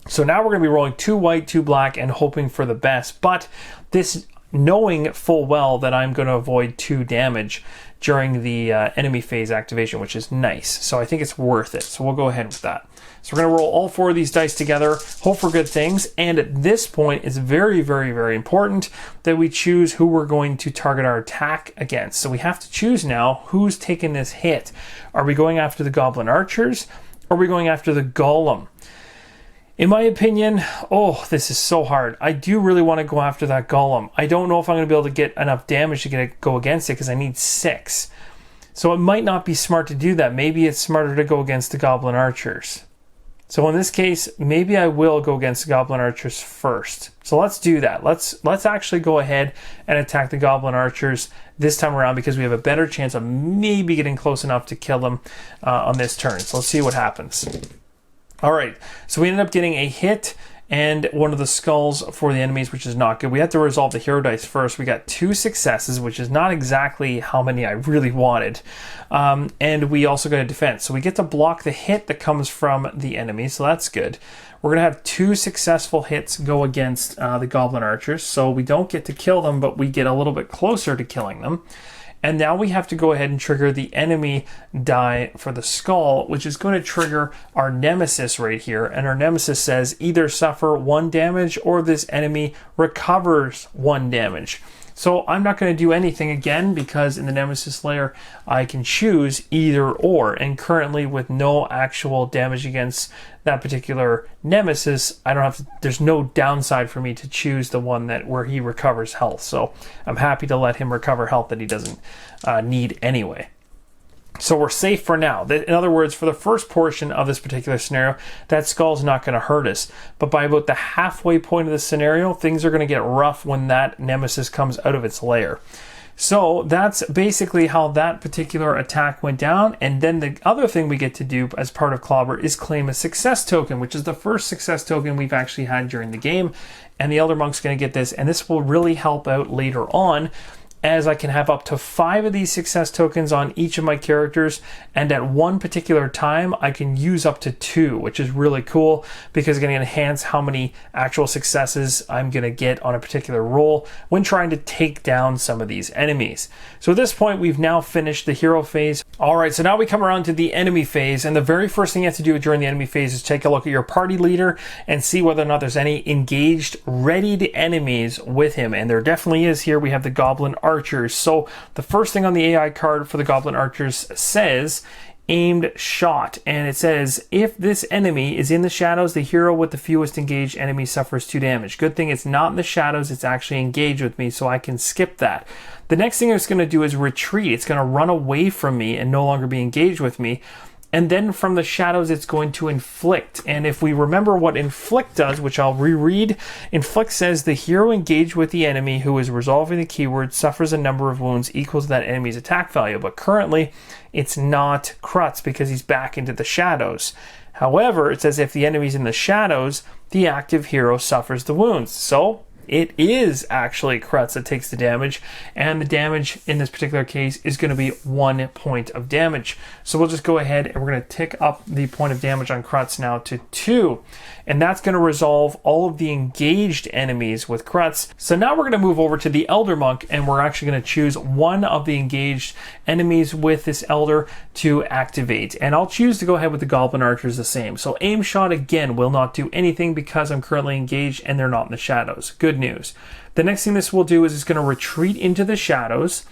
So now we're going to be rolling 2 white, 2 black, and hoping for the best. But this, knowing full well that I'm going to avoid 2 damage during the enemy phase activation, which is nice. So I think it's worth it. So we'll go ahead with that. So we're going to roll all 4 of these dice together, hope for good things. And at this point, it's very, very, very important that we choose who we're going to target our attack against. So we have to choose now who's taking this hit. Are we going after the Goblin Archers? Or are we going after the Golem? In my opinion, oh, this is so hard. I do really want to go after that Golem. I don't know if I'm going to be able to get enough damage to go against it because I need 6. So it might not be smart to do that. Maybe it's smarter to go against the Goblin Archers. So in this case, maybe I will go against the Goblin Archers first. So let's do that. Let's actually go ahead and attack the Goblin Archers this time around because we have a better chance of maybe getting close enough to kill them on this turn. So let's see what happens. All right, so we ended up getting a hit and one of the skulls for the enemies, which is not good. We have to resolve the hero dice first. We got 2 successes, which is not exactly how many I really wanted. And we also got a defense. So we get to block the hit that comes from the enemy, so that's good. We're going to have 2 successful hits go against the goblin archers, so we don't get to kill them, but we get a little bit closer to killing them. And now we have to go ahead and trigger the enemy die for the skull, which is going to trigger our nemesis right here. And our nemesis says either suffer 1 damage or this enemy recovers 1 damage. So I'm not going to do anything again because in the nemesis layer I can choose either or, and currently with no actual damage against that particular nemesis, I don't have to, there's no downside for me to choose the one that where he recovers health. So I'm happy to let him recover health that he doesn't need anyway. So we're safe for now. In other words, for the first portion of this particular scenario, that skull's not going to hurt us. But by about the halfway point of the scenario, things are going to get rough when that nemesis comes out of its lair. So that's basically how that particular attack went down. And then the other thing we get to do as part of Clobber is claim a success token, which is the first success token we've actually had during the game. And the Elder Monk's going to get this, and this will really help out later on, as I can have up to 5 of these success tokens on each of my characters, and at one particular time I can use up to 2, which is really cool because it's going to enhance how many actual successes I'm going to get on a particular roll when trying to take down some of these enemies. So at this point we've now finished the hero phase. Alright, so now we come around to the enemy phase, and the very first thing you have to do during the enemy phase is take a look at your party leader and see whether or not there's any engaged, readied enemies with him, and there definitely is here. We have the goblin archers. So the first thing on the AI card for the goblin archers says aimed shot, and it says if this enemy is in the shadows, the hero with the fewest engaged enemies suffers 2 damage. Good thing it's not in the shadows, it's actually engaged with me, so I can skip that. The next thing it's going to do is retreat. It's going to run away from me and no longer be engaged with me. And then from the shadows, it's going to inflict. And if we remember what inflict does, which I'll reread, inflict says the hero engaged with the enemy who is resolving the keyword suffers a number of wounds equal to that enemy's attack value. But currently, it's not Krutz because he's back into the shadows. However, it says if the enemy's in the shadows, the active hero suffers the wounds. So it is actually Krutz that takes the damage, and the damage in this particular case is going to be 1 point of damage. So we'll just go ahead and we're going to tick up the point of damage on Krutz now to 2, and that's going to resolve all of the engaged enemies with Krutz. So now we're going to move over to the Elder Monk, and we're actually going to choose one of the engaged enemies with this Elder to activate, and I'll choose to go ahead with the Goblin Archers the same. So aim shot again will not do anything because I'm currently engaged and they're not in the shadows. Good news. The next thing this will do is it's going to retreat into the shadows,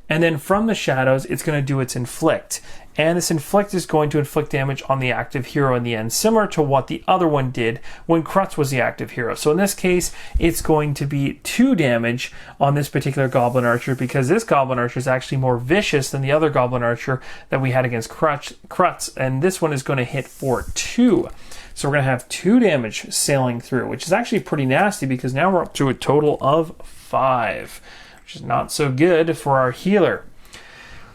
and then from the shadows it's going to do its inflict, and this inflict is going to inflict damage on the active hero in the end, similar to what the other one did when Krutz was the active hero. So in this case it's going to be 2 damage on this particular Goblin Archer, because this Goblin Archer is actually more vicious than the other Goblin Archer that we had against Krutz, and this one is going to hit for 2. So we're going to have 2 damage sailing through, which is actually pretty nasty because now we're up to a total of 5, which is not so good for our healer.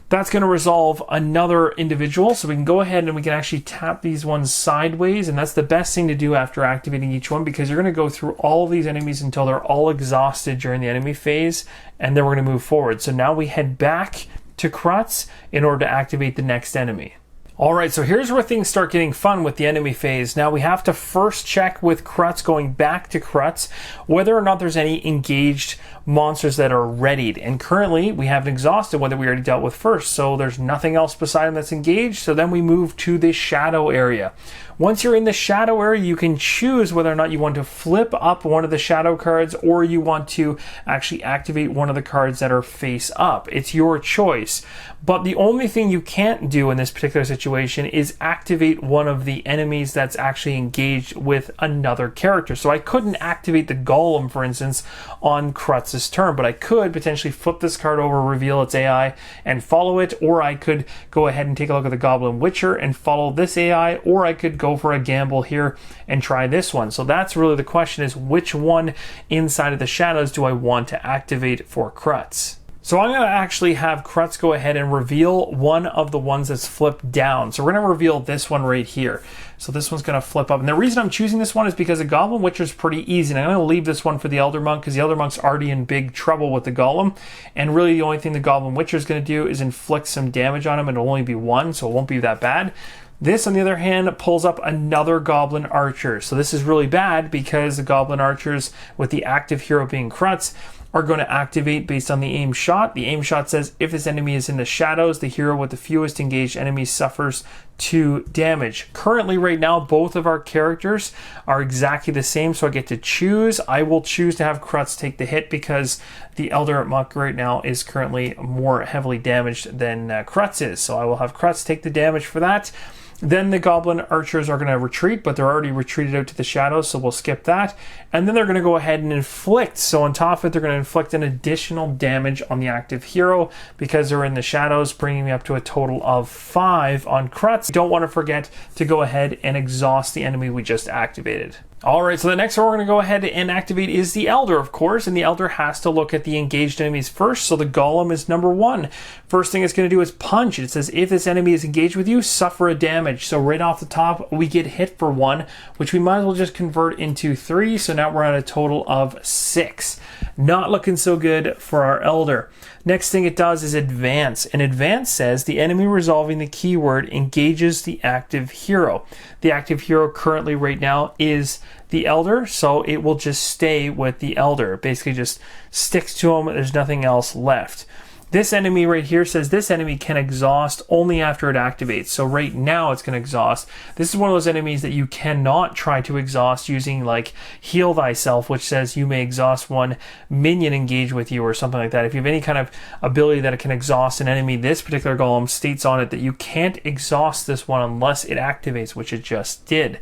That's going to resolve another individual, so we can go ahead and we can actually tap these ones sideways, and that's the best thing to do after activating each one, because you're going to go through all of these enemies until they're all exhausted during the enemy phase, and then we're going to move forward. So now we head back to Krutz in order to activate the next enemy. Alright, so here's where things start getting fun with the enemy phase. Now we have to first check with Krutz, going back to Krutz, whether or not there's any engaged monsters that are readied. And currently we haven't exhausted one that we already dealt with first, so there's nothing else beside him that's engaged. So then we move to the shadow area. Once you're in the shadow area, you can choose whether or not you want to flip up one of the shadow cards or you want to actually activate one of the cards that are face up. It's your choice. But the only thing you can't do in this particular situation is activate one of the enemies that's actually engaged with another character. So I couldn't activate the Golem, for instance, on Krutz's turn, but I could potentially flip this card over, reveal its AI, and follow it, or I could go ahead and take a look at the Goblin Witcher and follow this AI, or I could go for a gamble here and try this one. So that's really the question, is which one inside of the shadows do I want to activate for Krutz? So I'm going to actually have Krutz go ahead and reveal one of the ones that's flipped down. So we're going to reveal this one right here. So this one's going to flip up. And the reason I'm choosing this one is because the Goblin Witcher is pretty easy. And I'm going to leave this one for the Elder Monk because the Elder Monk's already in big trouble with the Golem. And really the only thing the Goblin Witcher is going to do is inflict some damage on him. And it'll only be one, so it won't be that bad. This, on the other hand, pulls up another Goblin Archer. So this is really bad because the Goblin Archers, with the active hero being Krutz, are going to activate based on the aim shot. The aim shot says if this enemy is in the shadows, the hero with the fewest engaged enemies suffers 2 damage. Currently, right now, both of our characters are exactly the same, so I get to choose. I will choose to have Krutz take the hit because the Elder Monk right now is currently more heavily damaged than Krutz is. So I will have Krutz take the damage for that. Then the Goblin Archers are going to retreat, but they're already retreated out to the shadows, so we'll skip that. And then they're going to go ahead and inflict. So on top of it, they're going to inflict an additional damage on the active hero because they're in the shadows, bringing me up to a total of 5 on Krutz. Don't want to forget to go ahead and exhaust the enemy we just activated. Alright, so the next one we're going to go ahead and activate is the Elder, of course, and the Elder has to look at the engaged enemies first, so the Golem is number 1. First thing it's going to do is punch. It says if this enemy is engaged with you, suffer a damage. So right off the top, we get hit for 1, which we might as well just convert into 3, so now we're at a total of 6. Not looking so good for our Elder. Next thing it does is advance, and advance says the enemy resolving the keyword engages the active hero. The active hero currently right now is the Elder, so it will just stay with the Elder. Basically just sticks to him, there's nothing else left. This enemy right here says this enemy can exhaust only after it activates. So right now it's going to exhaust. This is one of those enemies that you cannot try to exhaust using like Heal Thyself, which says you may exhaust one minion engage with you or something like that. If you have any kind of ability that it can exhaust an enemy, this particular golem states on it that you can't exhaust this one unless it activates, which it just did.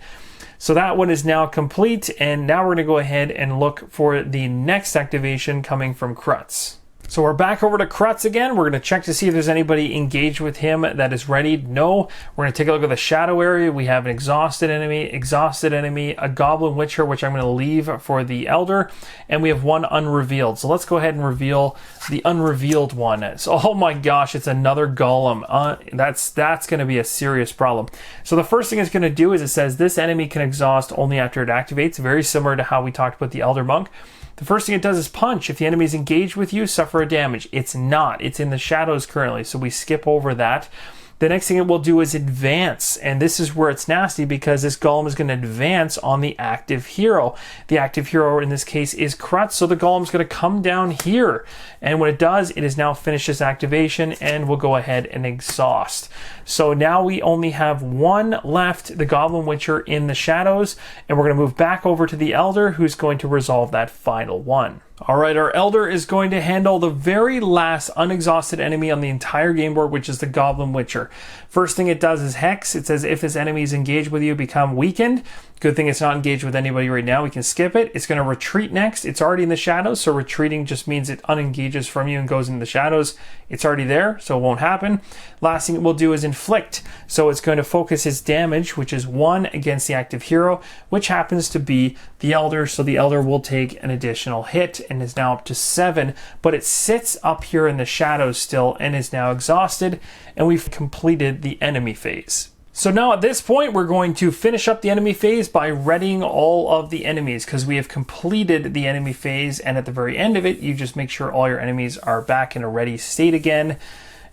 So that one is now complete, and now we're going to go ahead and look for the next activation coming from Krutz. So we're back over to Krutz again. We're going to check to see if there's anybody engaged with him that is ready. No. We're going to take a look at the shadow area. We have an exhausted enemy, a Goblin Witcher, which I'm going to leave for the Elder, and we have one unrevealed. So let's go ahead and reveal the unrevealed one. So, oh my gosh, it's another Golem. That's going to be a serious problem. So the first thing it's going to do is it says this enemy can exhaust only after it activates, very similar to how we talked about the Elder Monk. The first thing it does is punch. If the enemy is engaged with you, suffer a damage. It's not. It's in the shadows currently, so we skip over that. The next thing it will do is advance, and this is where it's nasty because this Golem is going to advance on the active hero. The active hero in this case is Krutz, so the Golem is going to come down here, and when it does, it has now finished its activation and will go ahead and exhaust. So now we only have one left, the Goblin Witcher in the shadows, and we're going to move back over to the Elder, who's going to resolve that final one. Alright, our Elder is going to handle the very last unexhausted enemy on the entire game board, which is the Goblin Witcher. First thing it does is Hex. It says if this enemy is engaged with you, become weakened. Good thing it's not engaged with anybody right now. We can skip it. It's going to retreat next. It's already in the shadows, so retreating just means it unengages from you and goes into the shadows. It's already there, so it won't happen. Last thing it will do is inflict. So it's going to focus its damage, which is 1 against the active hero, which happens to be the Elder. So the Elder will take an additional hit and is now up to 7, but it sits up here in the shadows still and is now exhausted, and we've completed the enemy phase. So now at this point, we're going to finish up the enemy phase by readying all of the enemies because we have completed the enemy phase, and at the very end of it, you just make sure all your enemies are back in a ready state again.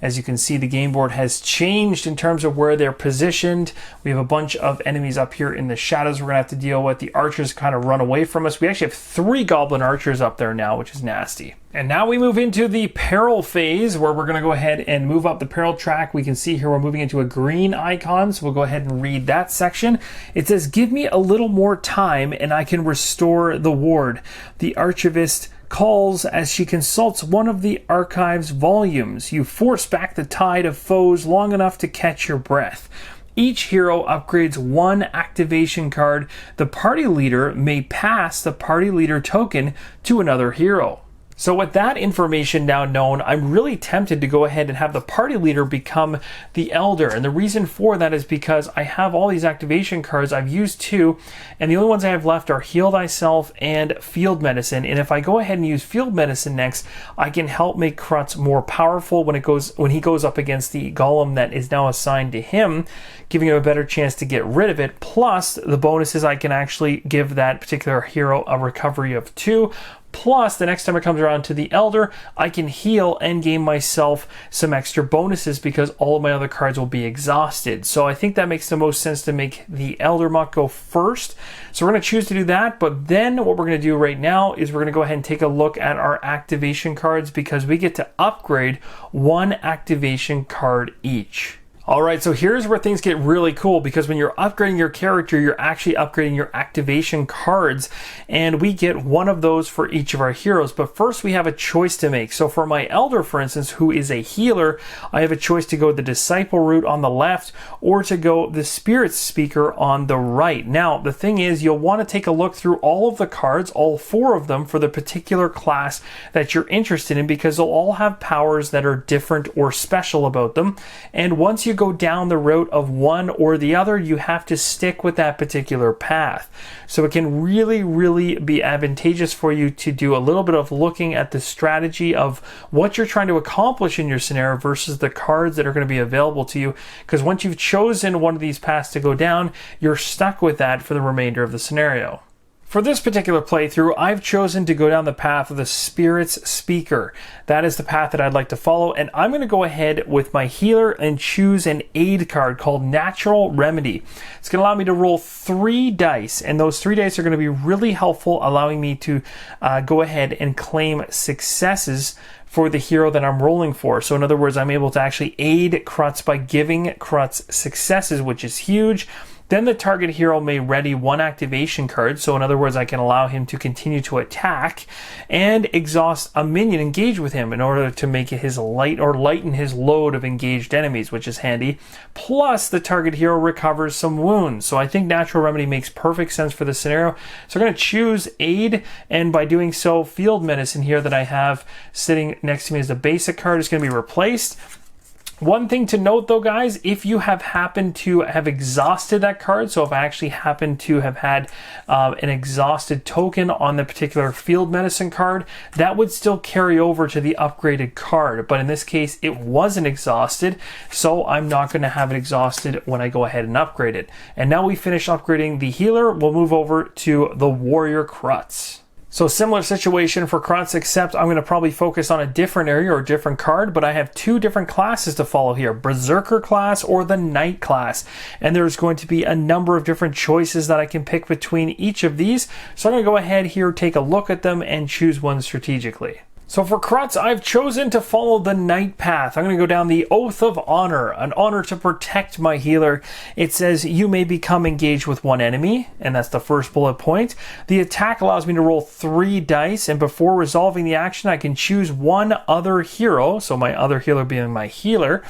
As you can see, the game board has changed in terms of where they're positioned. We have a bunch of enemies up here in the shadows we're going to have to deal with. The archers kind of run away from us. We actually have 3 Goblin Archers up there now, which is nasty. And now we move into the Peril phase, where we're going to go ahead and move up the Peril track. We can see here we're moving into a green icon, so we'll go ahead and read that section. It says, give me a little more time and I can restore the ward. The archivist calls as she consults one of the archive's volumes. You force back the tide of foes long enough to catch your breath. Each hero upgrades 1 activation card. The party leader may pass the party leader token to another hero. So with that information now known, I'm really tempted to go ahead and have the party leader become the elder. And the reason for that is because I have all these activation cards. I've used 2, and the only ones I have left are Heal Thyself and Field Medicine. And if I go ahead and use Field Medicine next, I can help make Krutz more powerful when he goes up against the golem that is now assigned to him, giving him a better chance to get rid of it. Plus, the bonuses, I can actually give that particular hero a recovery of 2. Plus, the next time it comes around to the Elder, I can heal and gain myself some extra bonuses because all of my other cards will be exhausted. So I think that makes the most sense to make the Elder Muck go first. So we're going to choose to do that, but then what we're going to do right now is we're going to go ahead and take a look at our activation cards because we get to upgrade 1 activation card each. Alright, so here's where things get really cool because when you're upgrading your character, you're actually upgrading your activation cards, and we get 1 of those for each of our heroes. But first we have a choice to make. So for my Elder, for instance, who is a healer, I have a choice to go the Disciple route on the left or to go the Spirit Speaker on the right. Now, the thing is, you'll want to take a look through all of the cards, all 4 of them, for the particular class that you're interested in because they'll all have powers that are different or special about them. And once you go down the route of one or the other, you have to stick with that particular path. So it can really be advantageous for you to do a little bit of looking at the strategy of what you're trying to accomplish in your scenario versus the cards that are going to be available to you, because once you've chosen one of these paths to go down, you're stuck with that for the remainder of the scenario. For this particular playthrough, I've chosen to go down the path of the Spirit's Speaker. That is the path that I'd like to follow, and I'm going to go ahead with my healer and choose an aid card called Natural Remedy. It's going to allow me to roll 3 dice, and those 3 dice are going to be really helpful, allowing me to go ahead and claim successes for the hero that I'm rolling for. So in other words, I'm able to actually aid Krutz by giving Krutz successes, which is huge. Then the target hero may ready 1 activation card, so in other words, I can allow him to continue to attack and exhaust a minion engaged with him in order to make his lighten his load of engaged enemies, which is handy. Plus, the target hero recovers some wounds. So I think Natural Remedy makes perfect sense for this scenario. So I'm going to choose Aid, and by doing so, Field Medicine here that I have sitting next to me as a basic card is going to be replaced. One thing to note though, guys, if you have happened to have exhausted that card, so if I actually happen to have had an exhausted token on the particular Field Medicine card, that would still carry over to the upgraded card. But in this case, it wasn't exhausted, so I'm not going to have it exhausted when I go ahead and upgrade it. And now we finish upgrading the healer, we'll move over to the Warrior Krutz. So similar situation for Krutz, except I'm going to probably focus on a different area or a different card, but I have 2 different classes to follow here, Berserker class or the Knight class. And there's going to be a number of different choices that I can pick between each of these. So I'm going to go ahead here, take a look at them, and choose one strategically. So for Krutz, I've chosen to follow the Knight path. I'm going to go down the Oath of Honor, an honor to protect my healer. It says you may become engaged with 1 enemy, and that's the first bullet point. The attack allows me to roll 3 dice, and before resolving the action, I can choose 1 other hero, so my other healer being my healer,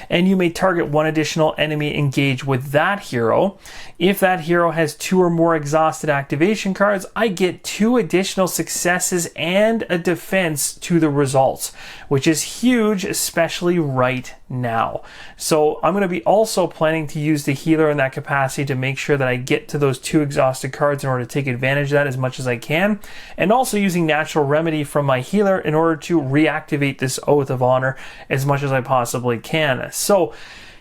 and you may target 1 additional enemy engaged with that hero. If that hero has 2 or more exhausted activation cards, I get 2 additional successes and a defense to the results, which is huge, especially right now. So I'm going to be also planning to use the healer in that capacity to make sure that I get to those 2 exhausted cards in order to take advantage of that as much as I can, and also using Natural Remedy from my healer in order to reactivate this Oath of Honor as much as I possibly can. So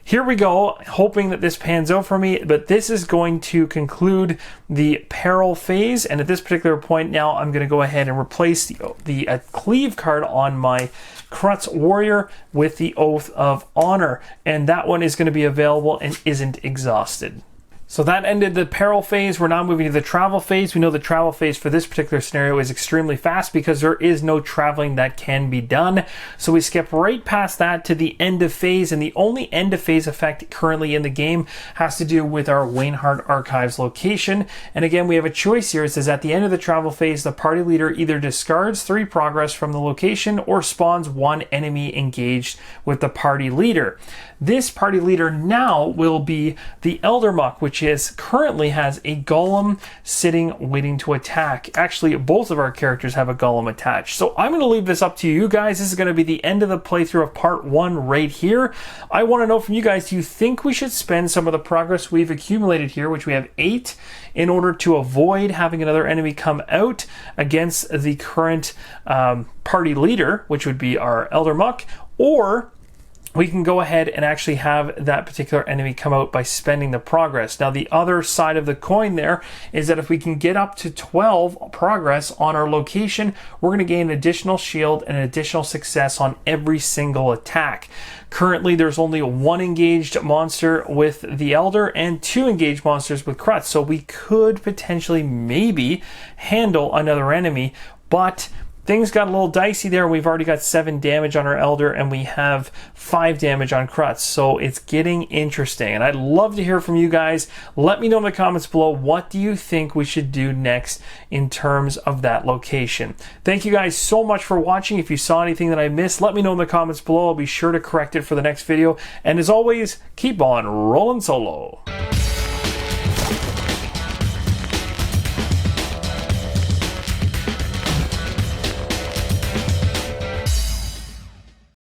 here we go, hoping that this pans out for me, but this is going to conclude the Peril phase, and at this particular point now, I'm going to go ahead and replace the Cleave card on my Krutz Warrior with the Oath of Honor, and that one is going to be available and isn't exhausted. So that ended the Peril phase. We're now moving to the Travel phase. We know the Travel phase for this particular scenario is extremely fast because there is no traveling that can be done. So we skip right past that to the End of Phase, and the only End of Phase effect currently in the game has to do with our Wainhart Archives location. And again, we have a choice here. It says at the end of the Travel phase, the party leader either discards 3 progress from the location or spawns 1 enemy engaged with the party leader. This party leader now will be the Elder Muck, which which is currently has a golem sitting waiting to attack. Actually, both of our characters have a golem attached. So I'm going to leave this up to you guys. This is going to be the end of the playthrough of part 1 right here. I want to know from you guys, do you think we should spend some of the progress we've accumulated here, which we have 8, in order to avoid having another enemy come out against the current party leader, which would be our Elder Muck, or we can go ahead and actually have that particular enemy come out by spending the progress. Now, the other side of the coin there is that if we can get up to 12 progress on our location, we're going to gain an additional shield and an additional success on every single attack. Currently, there's only 1 engaged monster with the Elder and 2 engaged monsters with Krutz, so we could potentially maybe handle another enemy, but things got a little dicey there. We've already got 7 damage on our Elder and we have 5 damage on Krutz. So it's getting interesting. And I'd love to hear from you guys. Let me know in the comments below, what do you think we should do next in terms of that location? Thank you guys so much for watching. If you saw anything that I missed, let me know in the comments below. I'll be sure to correct it for the next video. And as always, keep on rolling solo.